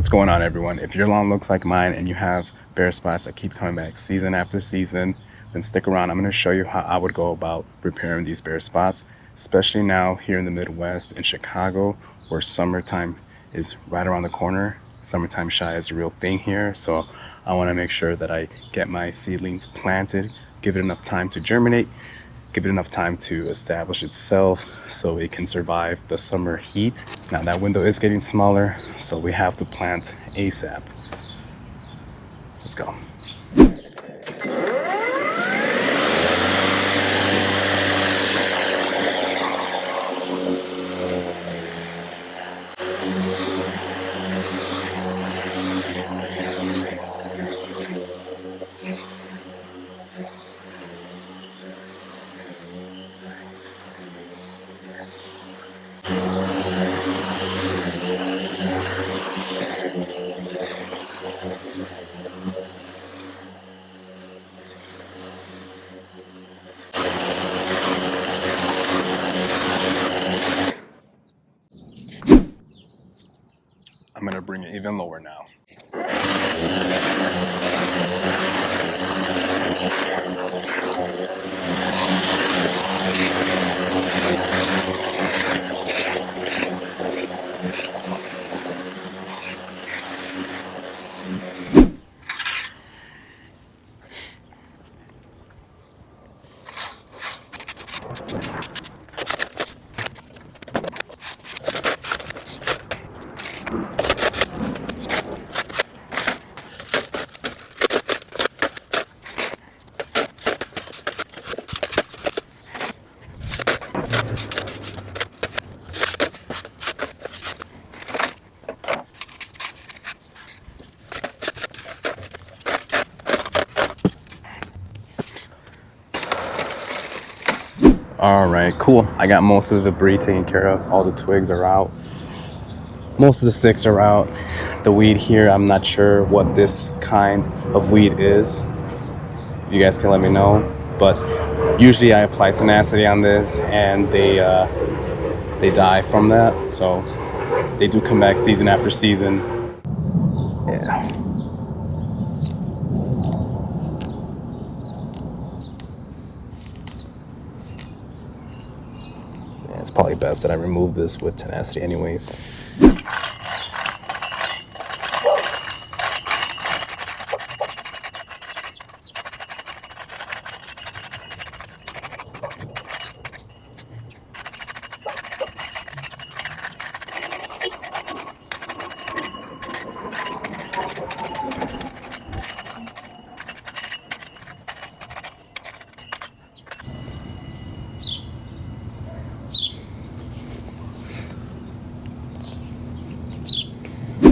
What's going on, everyone? If your lawn looks like mine and you have bare spots that keep coming back season after season, then stick around. I'm going to show you how I would go about repairing these bare spots, especially now here in the Midwest in Chicago, where summertime is right around the corner. Summertime shy is a real thing here, so I want to make sure that I get my seedlings planted, give it enough time to germinate, give it enough time to establish itself so it can survive the summer heat. Now that window is getting smaller, so we have to plant ASAP. Let's go. I'm gonna bring it even lower now. All right, cool. I got most of the debris taken care of. All the twigs are out. Most of the sticks are out. The weed here, I'm not sure what this kind of weed is. You guys can let me know. But usually I apply Tenacity on this and they die from that. So they do come back season after season. Yeah. It's probably best that I remove this with Tenacity anyways.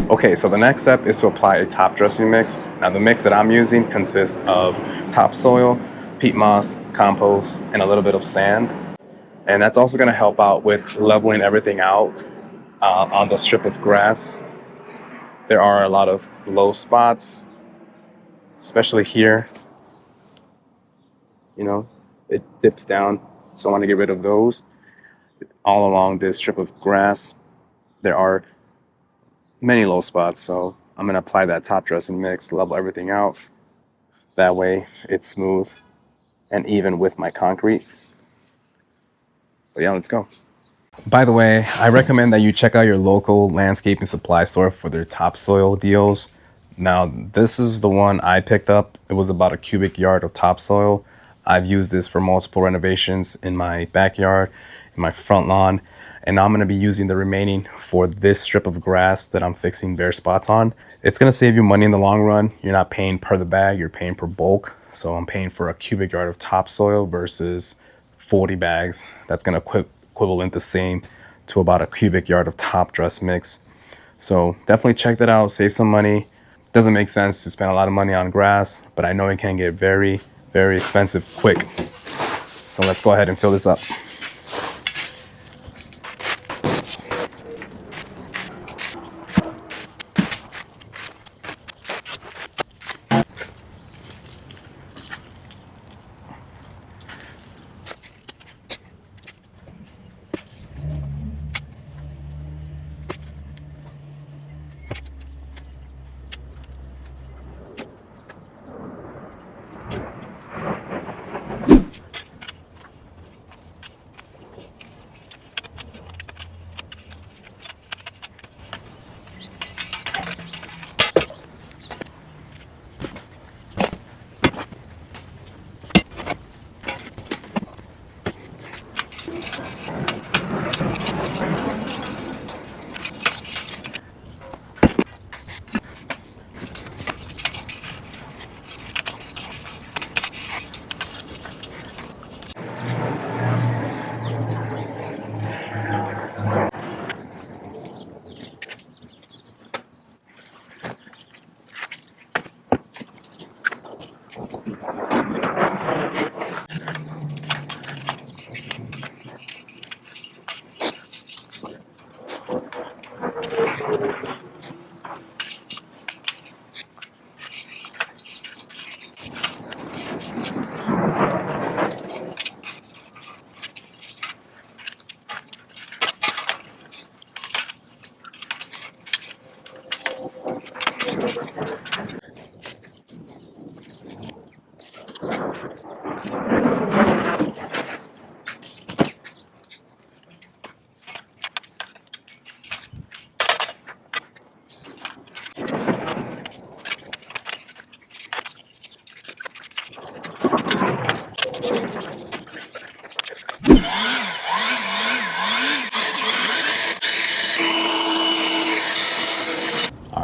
Okay, so the next step is to apply a top dressing mix. Now the mix that I'm using consists of topsoil, peat moss, compost, and a little bit of sand. And that's also going to help out with leveling everything out on the strip of grass. There are a lot of low spots, especially here. You know, it dips down, so I want to get rid of those. All along this strip of grass, there are many low spots, so I'm gonna apply that top dressing mix, level everything out. That way it's smooth and even with my concrete. But yeah, let's go. By the way, I recommend that you check out your local landscaping supply store for their topsoil deals. Now, this is the one I picked up. It was about a cubic yard of topsoil. I've used this for multiple renovations in my backyard, in my front lawn, and now I'm going to be using the remaining for this strip of grass that I'm fixing bare spots on. It's going to save you money in the long run. You're not paying per the bag, you're paying per bulk. So I'm paying for a cubic yard of topsoil versus 40 bags. That's going to equivalent the same to about a cubic yard of top dress mix. So definitely check that out, save some money. Doesn't make sense to spend a lot of money on grass, but I know it can get very, very expensive quick. So let's go ahead and fill this up.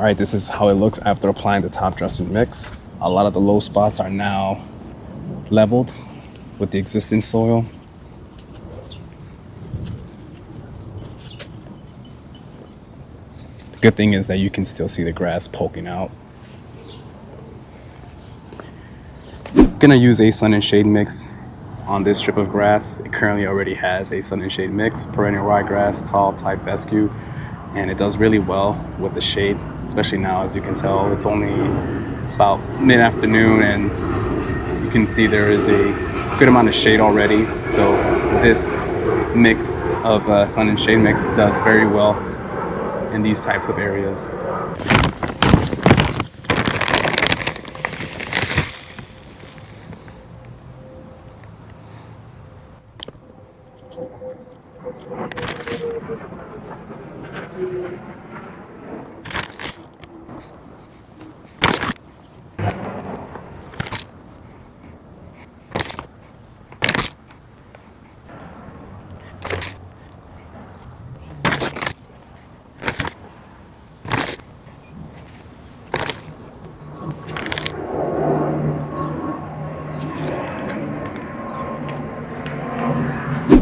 right, this is how it looks after applying the top dressing mix. A lot of the low spots are now leveled with the existing soil. The good thing is that you can still see the grass poking out. Gonna use a sun and shade mix on this strip of grass. It currently already has a sun and shade mix, perennial ryegrass, tall type fescue, and it does really well with the shade, especially now. As you can tell, it's only about mid-afternoon and you can see there is a good amount of shade already. So this mix of sun and shade mix does very well in these types of areas.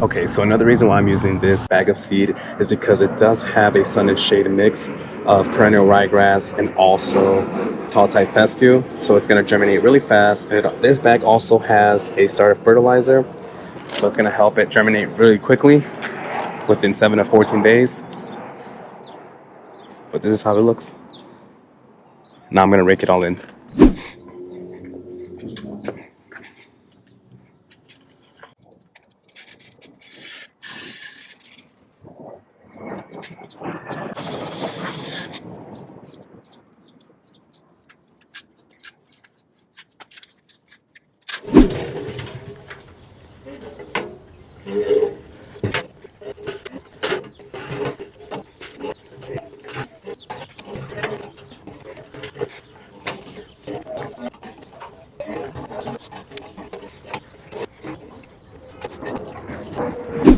Okay, so another reason why I'm using this bag of seed is because it does have a sun and shade mix of perennial ryegrass and also tall type fescue. So it's gonna germinate really fast. And this bag also has a starter fertilizer. So it's gonna help it germinate really quickly within 7 to 14 days. But this is how it looks. Now I'm gonna rake it all in.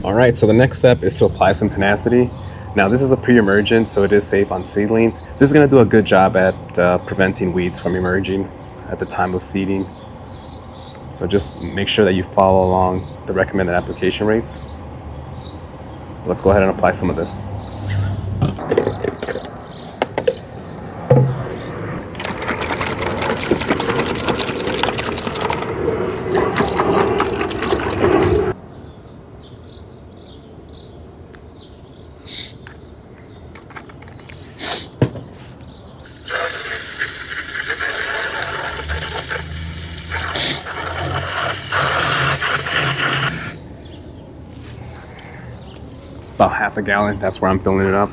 All right, so the next step is to apply some Tenacity. Now this is a pre-emergent, so it is safe on seedlings. This is gonna do a good job at preventing weeds from emerging at the time of seeding. So just make sure that you follow along the recommended application rates. Let's go ahead and apply some of this. About half a gallon, that's where I'm filling it up.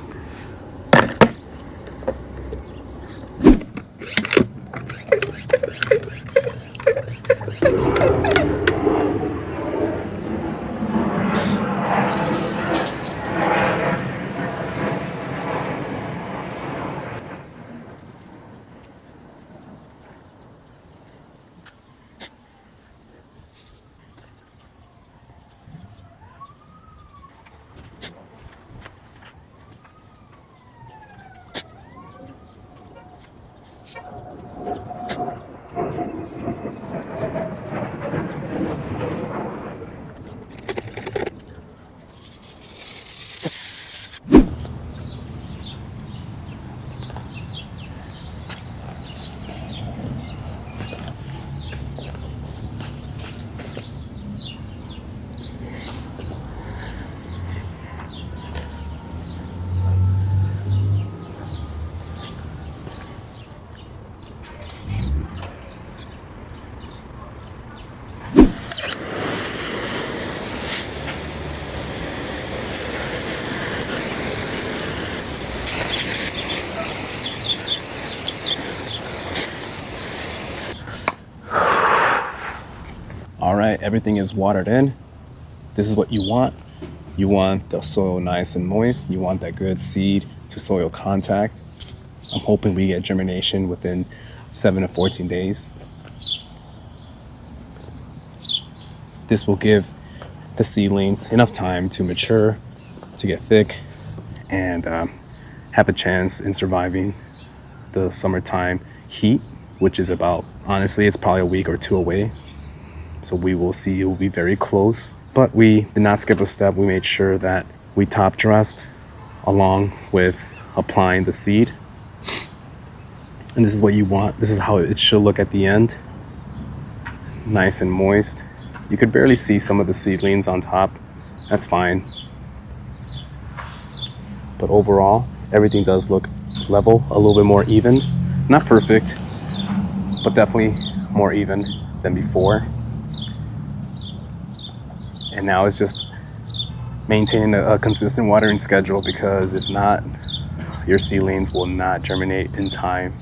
All right, everything is watered in. This is what you want. You want the soil nice and moist. You want that good seed to soil contact. I'm hoping we get germination within 7 to 14 days. This will give the seedlings enough time to mature, to get thick, and have a chance in surviving the summertime heat, which is about, honestly, it's probably a week or two away. So we will see, it will be very close. But we did not skip a step. We made sure that we top dressed along with applying the seed. And this is what you want. This is how it should look at the end. Nice and moist. You could barely see some of the seedlings on top. That's fine. But overall, everything does look level, a little bit more even. Not perfect, but definitely more even than before. And now it's just maintaining a consistent watering schedule, because if not, your seedlings will not germinate in time.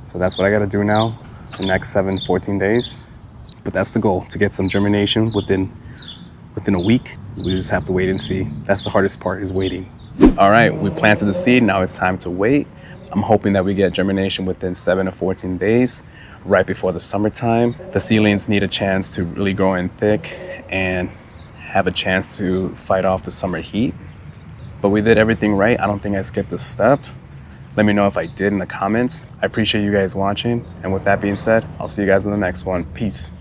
So that's what I gotta do now, the next 14 days. But that's the goal, to get some germination within a week. We just have to wait and see. That's the hardest part, is waiting. All right, we planted the seed, now it's time to wait. I'm hoping that we get germination within 7 to 14 days, right before the summertime. The seedlings need a chance to really grow in thick and have a chance to fight off the summer heat. But we did everything right. I don't think I skipped a step. Let me know if I did in the comments. I appreciate you guys watching. And with that being said, I'll see you guys in the next one. Peace.